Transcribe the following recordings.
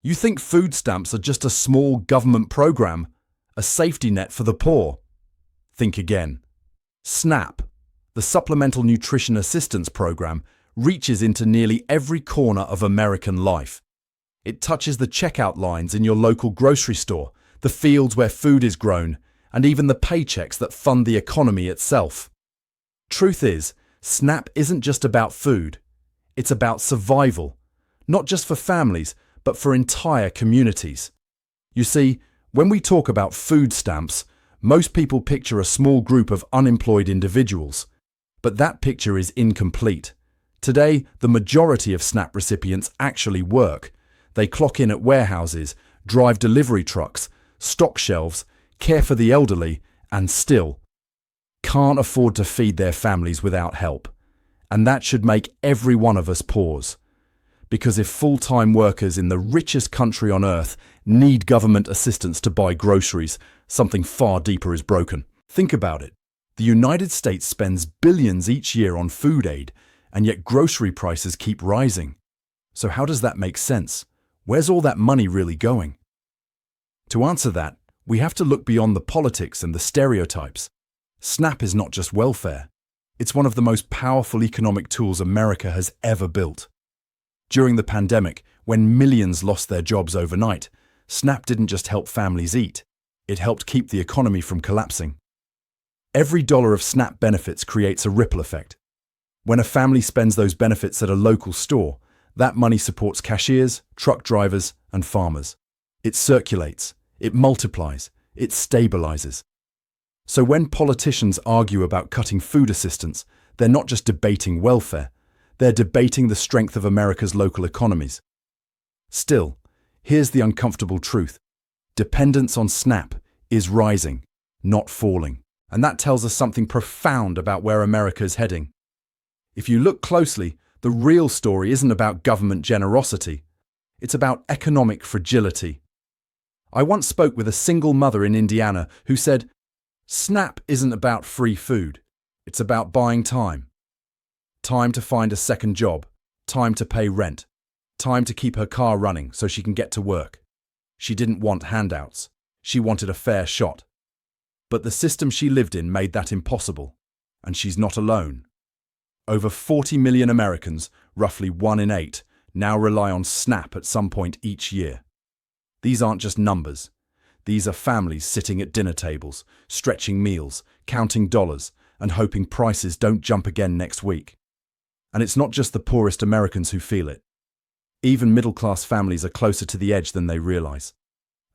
You think food stamps are just a small government program, a safety net for the poor? Think again. SNAP, the Supplemental Nutrition Assistance Program, reaches into nearly every corner of American life. It touches the checkout lines in your local grocery store, the fields where food is grown, and even the paychecks that fund the economy itself. Truth is, SNAP isn't just about food. It's about survival, not just for families, but for entire communities. You see, when we talk about food stamps, most people picture a small group of unemployed individuals. But that picture is incomplete. Today, the majority of SNAP recipients actually work. They clock in at warehouses, drive delivery trucks, stock shelves, care for the elderly, and still can't afford to feed their families without help. And that should make every one of us pause. Because if full-time workers in the richest country on earth need government assistance to buy groceries, something far deeper is broken. Think about it. The United States spends billions each year on food aid, and yet grocery prices keep rising. So how does that make sense? Where's all that money really going? To answer that, we have to look beyond the politics and the stereotypes. SNAP is not just welfare. It's one of the most powerful economic tools America has ever built. During the pandemic, when millions lost their jobs overnight, SNAP didn't just help families eat. It helped keep the economy from collapsing. Every dollar of SNAP benefits creates a ripple effect. When a family spends those benefits at a local store, that money supports cashiers, truck drivers, and farmers. It circulates, it multiplies, it stabilizes. So when politicians argue about cutting food assistance, they're not just debating welfare, they're debating the strength of America's local economies. Still, here's the uncomfortable truth. Dependence on SNAP is rising, not falling. And that tells us something profound about where America is heading. If you look closely, the real story isn't about government generosity. It's about economic fragility. I once spoke with a single mother in Indiana who said, SNAP isn't about free food. It's about buying time. Time to find a second job, time to pay rent, time to keep her car running so she can get to work. She didn't want handouts. She wanted a fair shot. But the system she lived in made that impossible. And she's not alone. Over 40 million Americans, roughly 1 in 8, now rely on SNAP at some point each year. These aren't just numbers. These are families sitting at dinner tables, stretching meals, counting dollars, and hoping prices don't jump again next week. And it's not just the poorest Americans who feel it. Even middle-class families are closer to the edge than they realize.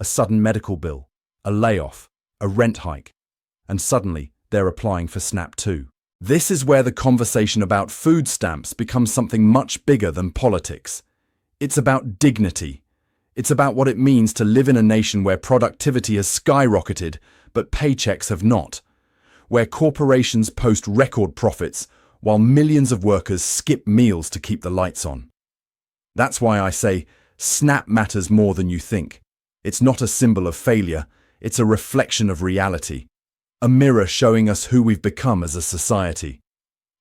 A sudden medical bill, a layoff, a rent hike, and suddenly they're applying for SNAP too. This is where the conversation about food stamps becomes something much bigger than politics. It's about dignity. It's about what it means to live in a nation where productivity has skyrocketed, but paychecks have not. Where corporations post record profits, while millions of workers skip meals to keep the lights on. That's why I say, SNAP matters more than you think. It's not a symbol of failure, it's a reflection of reality. A mirror showing us who we've become as a society.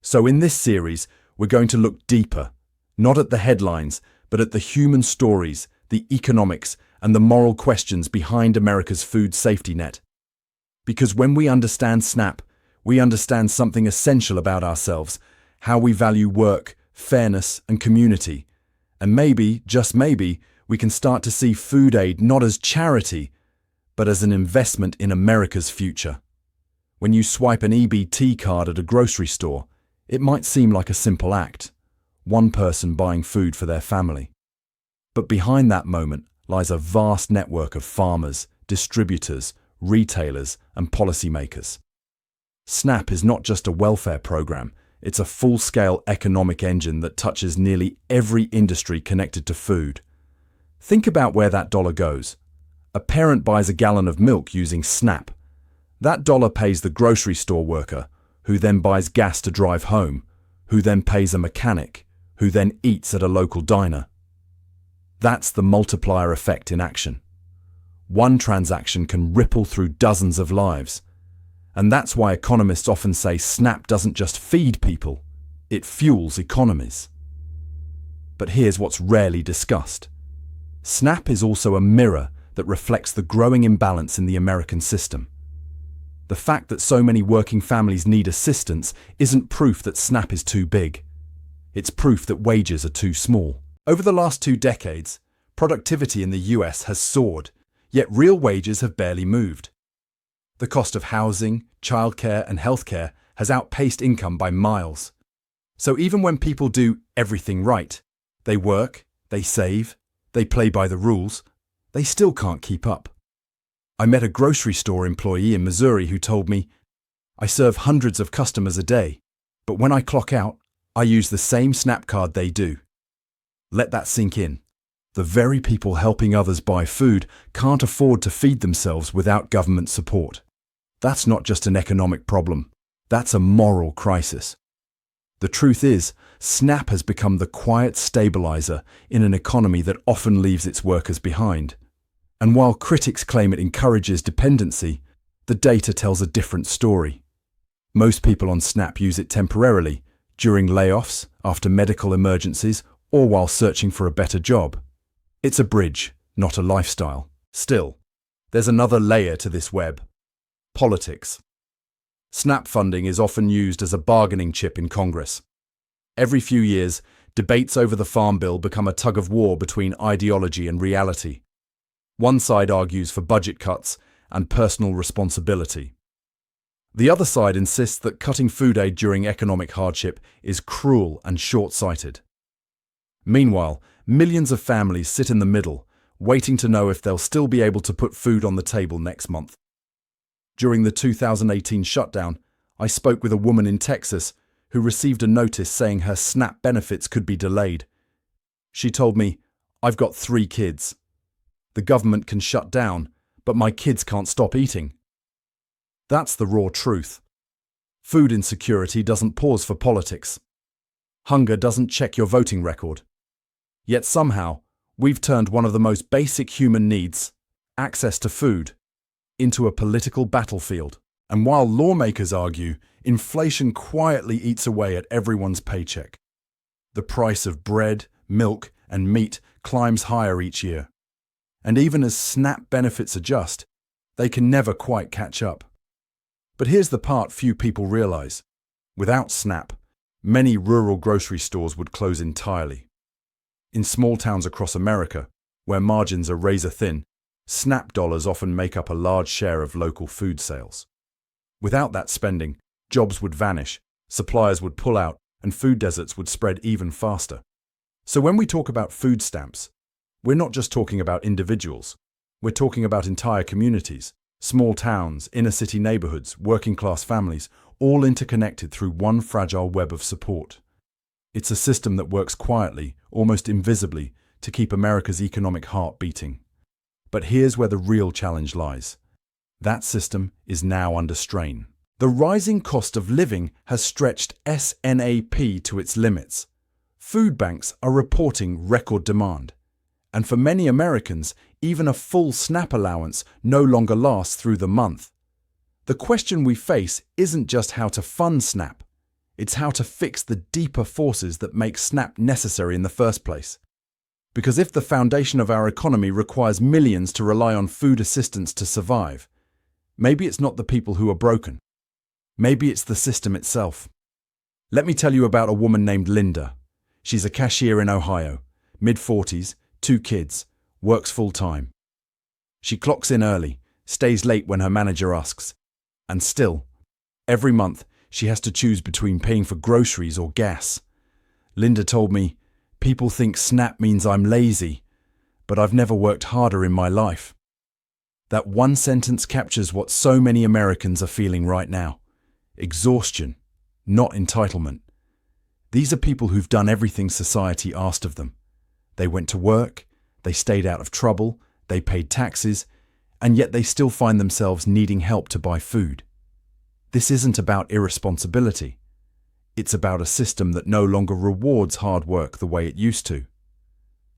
So in this series, we're going to look deeper, not at the headlines, but at the human stories, the economics, and the moral questions behind America's food safety net. Because when we understand SNAP, we understand something essential about ourselves, how we value work, fairness, and community. And maybe, just maybe, we can start to see food aid not as charity, but as an investment in America's future. When you swipe an EBT card at a grocery store, it might seem like a simple act, one person buying food for their family. But behind that moment lies a vast network of farmers, distributors, retailers, and policymakers. SNAP is not just a welfare program, it's a full-scale economic engine that touches nearly every industry connected to food. Think about where that dollar goes. A parent buys a gallon of milk using SNAP. That dollar pays the grocery store worker, who then buys gas to drive home, who then pays a mechanic, who then eats at a local diner. That's the multiplier effect in action. One transaction can ripple through dozens of lives. And that's why economists often say SNAP doesn't just feed people, it fuels economies. But here's what's rarely discussed. SNAP is also a mirror that reflects the growing imbalance in the American system. The fact that so many working families need assistance isn't proof that SNAP is too big. It's proof that wages are too small. Over the last 2 decades, productivity in the US has soared, yet real wages have barely moved. The cost of housing, childcare, and healthcare has outpaced income by miles. So even when people do everything right, they work, they save, they play by the rules, they still can't keep up. I met a grocery store employee in Missouri who told me, "I serve hundreds of customers a day, but when I clock out, I use the same SNAP card they do." Let that sink in. The very people helping others buy food can't afford to feed themselves without government support. That's not just an economic problem. That's a moral crisis. The truth is, SNAP has become the quiet stabilizer in an economy that often leaves its workers behind. And while critics claim it encourages dependency, the data tells a different story. Most people on SNAP use it temporarily, during layoffs, after medical emergencies, or while searching for a better job. It's a bridge, not a lifestyle. Still, there's another layer to this web: politics. SNAP funding is often used as a bargaining chip in Congress. Every few years, debates over the Farm Bill become a tug-of-war between ideology and reality. One side argues for budget cuts and personal responsibility. The other side insists that cutting food aid during economic hardship is cruel and short-sighted. Meanwhile, millions of families sit in the middle, waiting to know if they'll still be able to put food on the table next month. During the 2018 shutdown, I spoke with a woman in Texas who received a notice saying her SNAP benefits could be delayed. She told me, "I've got 3 kids. The government can shut down, but my kids can't stop eating." That's the raw truth. Food insecurity doesn't pause for politics. Hunger doesn't check your voting record. Yet somehow, we've turned one of the most basic human needs, access to food, into a political battlefield. And while lawmakers argue, inflation quietly eats away at everyone's paycheck. The price of bread, milk, and meat climbs higher each year. And even as SNAP benefits adjust, they can never quite catch up. But here's the part few people realize. Without SNAP, many rural grocery stores would close entirely. In small towns across America, where margins are razor thin, SNAP dollars often make up a large share of local food sales. Without that spending, jobs would vanish, suppliers would pull out, and food deserts would spread even faster. So when we talk about food stamps, we're not just talking about individuals. We're talking about entire communities, small towns, inner-city neighborhoods, working-class families, all interconnected through one fragile web of support. It's a system that works quietly, almost invisibly, to keep America's economic heart beating. But here's where the real challenge lies. That system is now under strain. The rising cost of living has stretched SNAP to its limits. Food banks are reporting record demand. And for many Americans, even a full SNAP allowance no longer lasts through the month. The question we face isn't just how to fund SNAP. It's how to fix the deeper forces that make SNAP necessary in the first place. Because if the foundation of our economy requires millions to rely on food assistance to survive, maybe it's not the people who are broken. Maybe it's the system itself. Let me tell you about a woman named Linda. She's a cashier in Ohio, mid-40s, 2 kids, works full-time. She clocks in early, stays late when her manager asks, and still, every month she has to choose between paying for groceries or gas. Linda told me, "People think SNAP means I'm lazy, but I've never worked harder in my life." That one sentence captures what so many Americans are feeling right now. Exhaustion, not entitlement. These are people who've done everything society asked of them. They went to work, they stayed out of trouble, they paid taxes, and yet they still find themselves needing help to buy food. This isn't about irresponsibility. It's about a system that no longer rewards hard work the way it used to.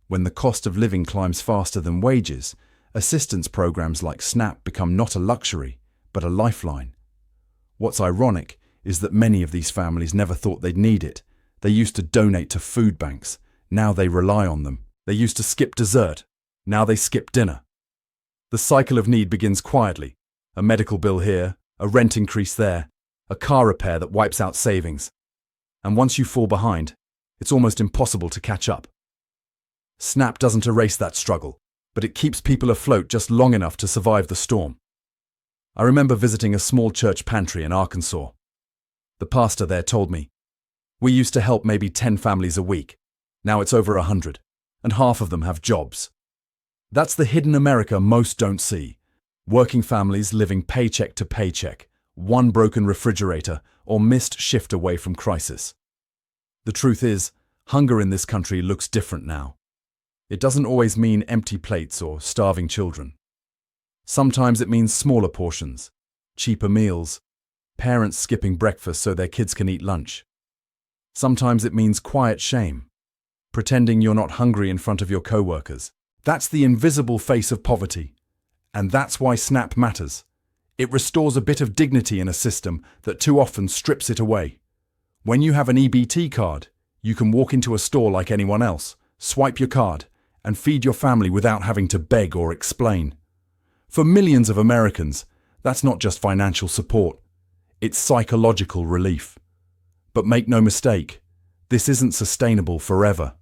When the cost of living climbs faster than wages, assistance programs like SNAP become not a luxury, but a lifeline. What's ironic is that many of these families never thought they'd need it. They used to donate to food banks. Now they rely on them. They used to skip dessert. Now they skip dinner. The cycle of need begins quietly. A medical bill here, a rent increase there, a car repair that wipes out savings. And once you fall behind, it's almost impossible to catch up. SNAP doesn't erase that struggle, but it keeps people afloat just long enough to survive the storm. I remember visiting a small church pantry in Arkansas. The pastor there told me, "We used to help maybe 10 families a week. Now it's over 100, and half of them have jobs." That's the hidden America most don't see. Working families living paycheck to paycheck, one broken refrigerator, or missed shift away from crisis. The truth is, hunger in this country looks different now. It doesn't always mean empty plates or starving children. Sometimes it means smaller portions, cheaper meals, parents skipping breakfast so their kids can eat lunch. Sometimes it means quiet shame, pretending you're not hungry in front of your coworkers. That's the invisible face of poverty. And that's why SNAP matters. It restores a bit of dignity in a system that too often strips it away. When you have an EBT card, you can walk into a store like anyone else, swipe your card, and feed your family without having to beg or explain. For millions of Americans, that's not just financial support, it's psychological relief. But make no mistake, this isn't sustainable forever.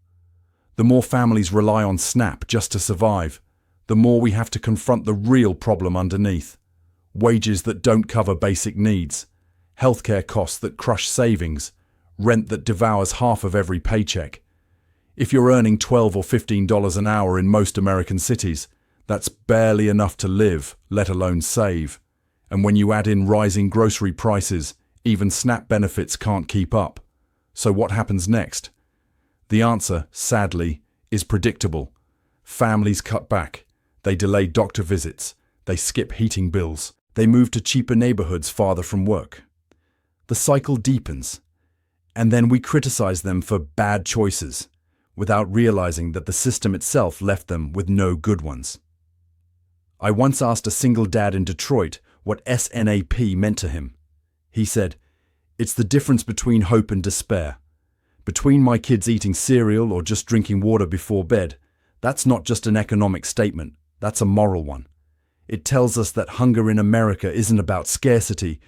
The more families rely on SNAP just to survive, the more we have to confront the real problem underneath. Wages that don't cover basic needs, healthcare costs that crush savings, rent that devours half of every paycheck. If you're earning $12 or $15 an hour in most American cities, that's barely enough to live, let alone save. And when you add in rising grocery prices, even SNAP benefits can't keep up. So what happens next? The answer, sadly, is predictable. Families cut back. They delay doctor visits. They skip heating bills. They move to cheaper neighborhoods farther from work. The cycle deepens. And then we criticize them for bad choices, without realizing that the system itself left them with no good ones. I once asked a single dad in Detroit what SNAP meant to him. He said, "It's the difference between hope and despair. Between my kids eating cereal or just drinking water before bed, that's not just an economic statement, that's a moral one. It tells us that hunger in America isn't about scarcity,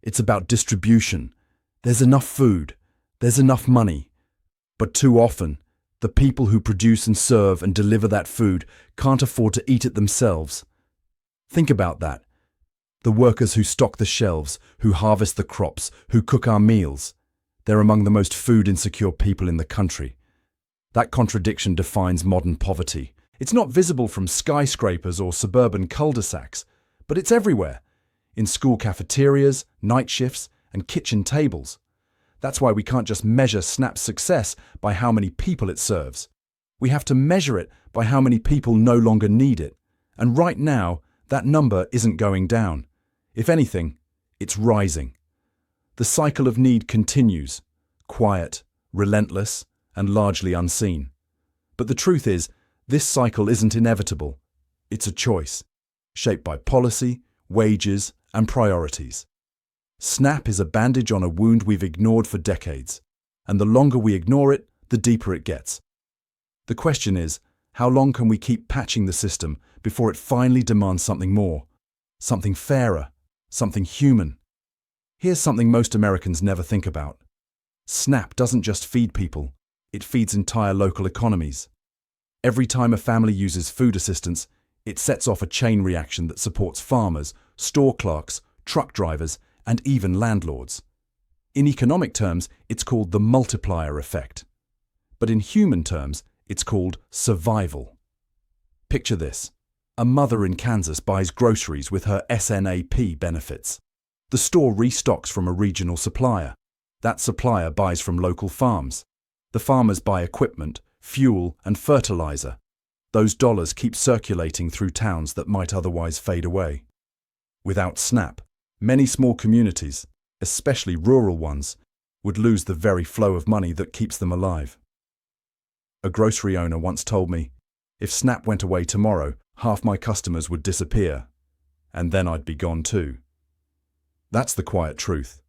it's about distribution. There's enough food, there's enough money. But too often, the people who produce and serve and deliver that food can't afford to eat it themselves. Think about that. The workers who stock the shelves, who harvest the crops, who cook our meals, they're among the most food-insecure people in the country. That contradiction defines modern poverty. It's not visible from skyscrapers or suburban cul-de-sacs, but it's everywhere. In school cafeterias, night shifts, and kitchen tables. That's why we can't just measure SNAP's success by how many people it serves. We have to measure it by how many people no longer need it. And right now, that number isn't going down. If anything, it's rising. The cycle of need continues, quiet, relentless, and largely unseen. But the truth is, this cycle isn't inevitable. It's a choice, shaped by policy, wages, and priorities. SNAP is a bandage on a wound we've ignored for decades, and the longer we ignore it, the deeper it gets. The question is, how long can we keep patching the system before it finally demands something more, something fairer, something human? Here's something most Americans never think about. SNAP doesn't just feed people, it feeds entire local economies. Every time a family uses food assistance, it sets off a chain reaction that supports farmers, store clerks, truck drivers, and even landlords. In economic terms, it's called the multiplier effect. But in human terms, it's called survival. Picture this. A mother in Kansas buys groceries with her SNAP benefits. The store restocks from a regional supplier. That supplier buys from local farms. The farmers buy equipment, fuel, and fertilizer. Those dollars keep circulating through towns that might otherwise fade away. Without SNAP, many small communities, especially rural ones, would lose the very flow of money that keeps them alive. A grocery owner once told me, if SNAP went away tomorrow, half my customers would disappear, and then I'd be gone too. That's the quiet truth.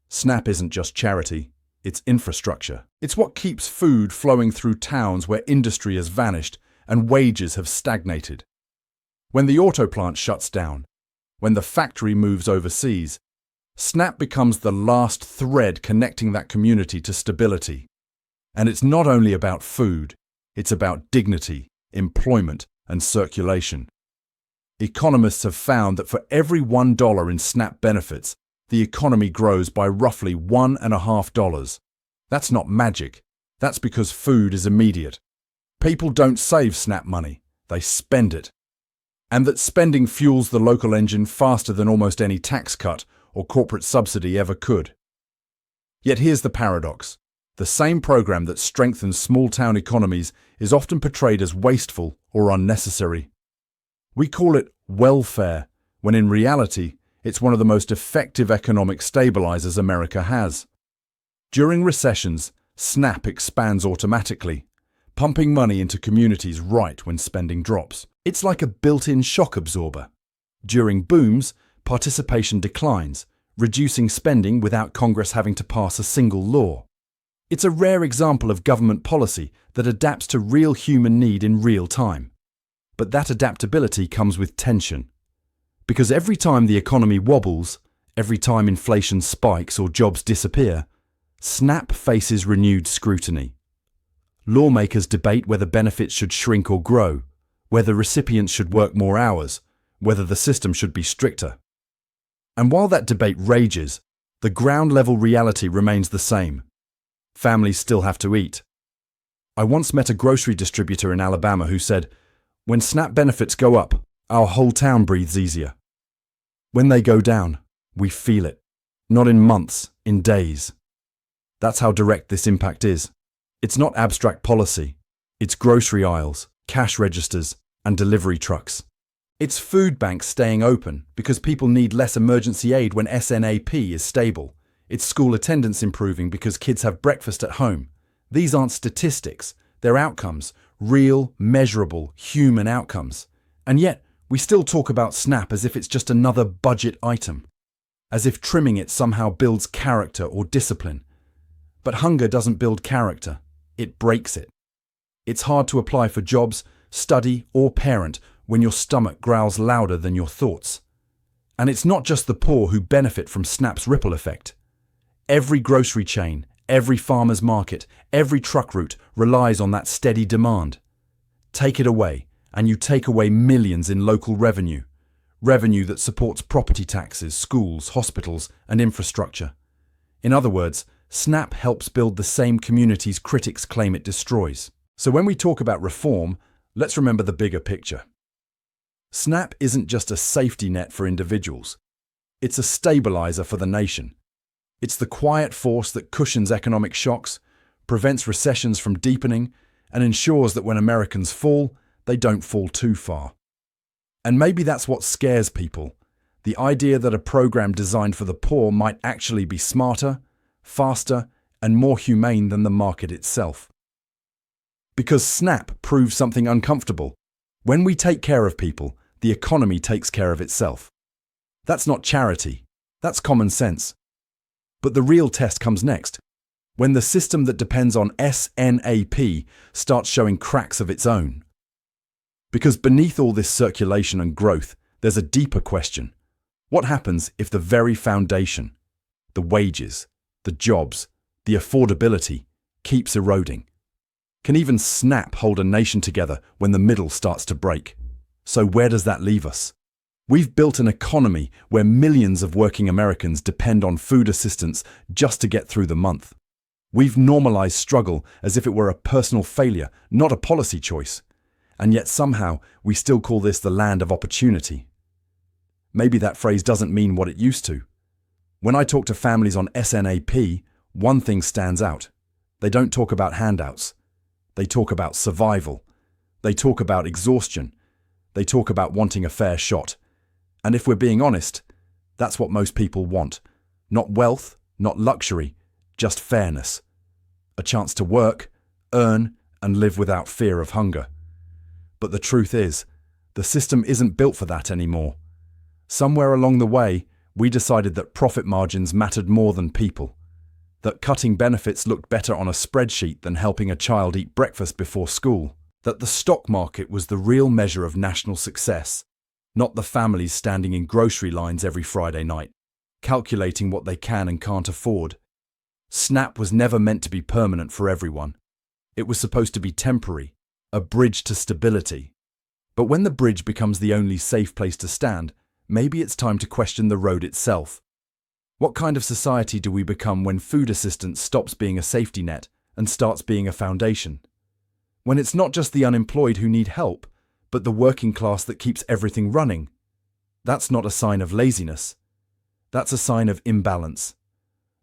SNAP isn't just charity, it's infrastructure. It's what keeps food flowing through towns where industry has vanished and wages have stagnated. When the auto plant shuts down, when the factory moves overseas, SNAP becomes the last thread connecting that community to stability. And it's not only about food, it's about dignity, employment, and circulation. Economists have found that for every $1 in SNAP benefits, the economy grows by roughly $1.50. That's not magic. That's because food is immediate. People don't save SNAP money, they spend it. And that spending fuels the local engine faster than almost any tax cut or corporate subsidy ever could. Yet here's the paradox. The same program that strengthens small-town economies is often portrayed as wasteful or unnecessary. We call it welfare, when in reality, it's one of the most effective economic stabilizers America has. During recessions, SNAP expands automatically, pumping money into communities right when spending drops. It's like a built-in shock absorber. During booms, participation declines, reducing spending without Congress having to pass a single law. It's a rare example of government policy that adapts to real human need in real time. But that adaptability comes with tension. Because every time the economy wobbles, every time inflation spikes or jobs disappear, SNAP faces renewed scrutiny. Lawmakers debate whether benefits should shrink or grow, whether recipients should work more hours, whether the system should be stricter. And while that debate rages, the ground-level reality remains the same. Families still have to eat. I once met a grocery distributor in Alabama who said, "When SNAP benefits go up, our whole town breathes easier. When they go down, we feel it. Not in months, in days." That's how direct this impact is. It's not abstract policy. It's grocery aisles, cash registers, and delivery trucks. It's food banks staying open because people need less emergency aid when SNAP is stable. It's school attendance improving because kids have breakfast at home. These aren't statistics, they're outcomes, real, measurable, human outcomes. And yet, we still talk about SNAP as if it's just another budget item, as if trimming it somehow builds character or discipline. But hunger doesn't build character, it breaks it. It's hard to apply for jobs, study, or parent when your stomach growls louder than your thoughts. And it's not just the poor who benefit from SNAP's ripple effect. Every grocery chain, every farmer's market, every truck route relies on that steady demand. Take it away, and you take away millions in local revenue. Revenue that supports property taxes, schools, hospitals, and infrastructure. In other words, SNAP helps build the same communities critics claim it destroys. So when we talk about reform, let's remember the bigger picture. SNAP isn't just a safety net for individuals. It's a stabilizer for the nation. It's the quiet force that cushions economic shocks, prevents recessions from deepening, and ensures that when Americans fall, they don't fall too far. And maybe that's what scares people, the idea that a program designed for the poor might actually be smarter, faster, and more humane than the market itself. Because SNAP proves something uncomfortable. When we take care of people, the economy takes care of itself. That's not charity, that's common sense. But the real test comes next, when the system that depends on SNAP starts showing cracks of its own. Because beneath all this circulation and growth, there's a deeper question. What happens if the very foundation, the wages, the jobs, the affordability, keeps eroding? Can even SNAP hold a nation together when the middle starts to break? So where does that leave us? We've built an economy where millions of working Americans depend on food assistance just to get through the month. We've normalized struggle as if it were a personal failure, not a policy choice. And yet somehow we still call this the land of opportunity. Maybe that phrase doesn't mean what it used to. When I talk to families on SNAP, one thing stands out. They don't talk about handouts. They talk about survival. They talk about exhaustion. They talk about wanting a fair shot. And if we're being honest, that's what most people want. Not wealth, not luxury, just fairness. A chance to work, earn, and live without fear of hunger. But the truth is, the system isn't built for that anymore. Somewhere along the way, we decided that profit margins mattered more than people. That cutting benefits looked better on a spreadsheet than helping a child eat breakfast before school. That the stock market was the real measure of national success, not the families standing in grocery lines every Friday night, calculating what they can and can't afford. SNAP was never meant to be permanent for everyone. It was supposed to be temporary, a bridge to stability. But when the bridge becomes the only safe place to stand, maybe it's time to question the road itself. What kind of society do we become when food assistance stops being a safety net and starts being a foundation? When it's not just the unemployed who need help, but the working class that keeps everything running? That's not a sign of laziness. That's a sign of imbalance.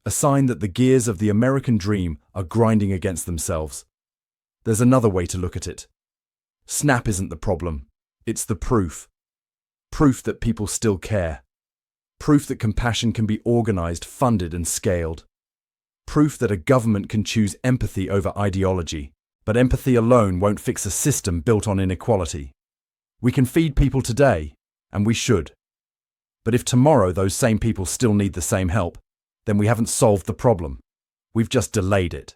A sign that the gears of the American dream are grinding against themselves. There's another way to look at it. SNAP isn't the problem. It's the proof. Proof that people still care. Proof that compassion can be organized, funded, and scaled. Proof that a government can choose empathy over ideology. But empathy alone won't fix a system built on inequality. We can feed people today, and we should. But if tomorrow those same people still need the same help, then we haven't solved the problem. We've just delayed it.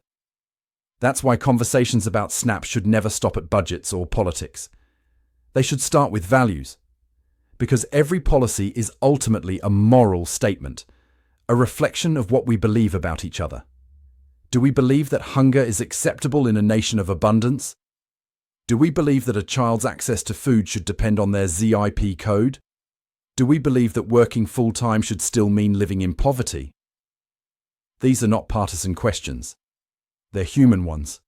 That's why conversations about SNAP should never stop at budgets or politics. They should start with values. Because every policy is ultimately a moral statement, a reflection of what we believe about each other. Do we believe that hunger is acceptable in a nation of abundance? Do we believe that a child's access to food should depend on their ZIP code? Do we believe that working full-time should still mean living in poverty? These are not partisan questions. They're human ones.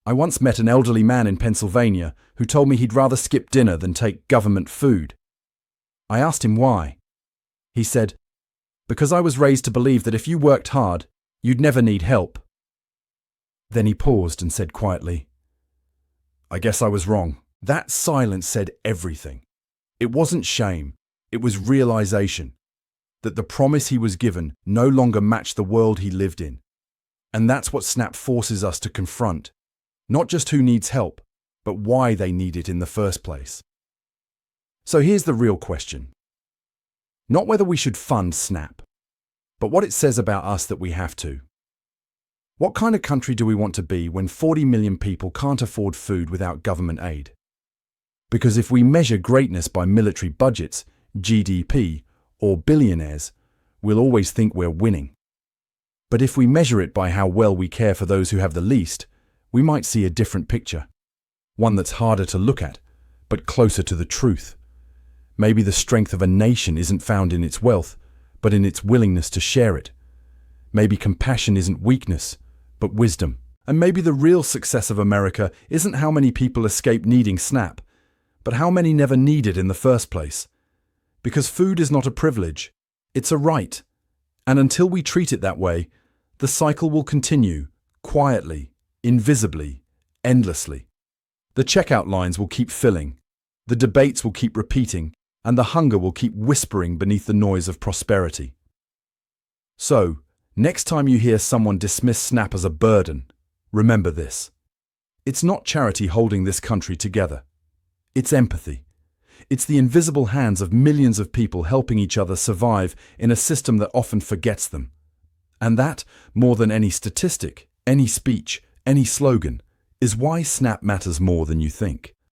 I once met an elderly man in Pennsylvania who told me he'd rather skip dinner than take government food. I asked him why. He said, "Because I was raised to believe that if you worked hard, you'd never need help." Then he paused and said quietly, "I guess I was wrong." That silence said everything. It wasn't shame, it was realization that the promise he was given no longer matched the world he lived in. And that's what SNAP forces us to confront. Not just who needs help, but why they need it in the first place. So here's the real question. Not whether we should fund SNAP, but what it says about us that we have to. What kind of country do we want to be when 40 million people can't afford food without government aid? Because if we measure greatness by military budgets, GDP, or billionaires, we'll always think we're winning. But if we measure it by how well we care for those who have the least, we might see a different picture. One that's harder to look at, but closer to the truth. Maybe the strength of a nation isn't found in its wealth, but in its willingness to share it. Maybe compassion isn't weakness, but wisdom. And maybe the real success of America isn't how many people escape needing SNAP, but how many never need it in the first place. Because food is not a privilege, it's a right. And until we treat it that way, the cycle will continue, quietly, invisibly, endlessly. The checkout lines will keep filling, the debates will keep repeating, and the hunger will keep whispering beneath the noise of prosperity. So, next time you hear someone dismiss SNAP as a burden, remember this. It's not charity holding this country together. It's empathy. It's the invisible hands of millions of people helping each other survive in a system that often forgets them. And that, more than any statistic, any speech, any slogan, is why SNAP matters more than you think.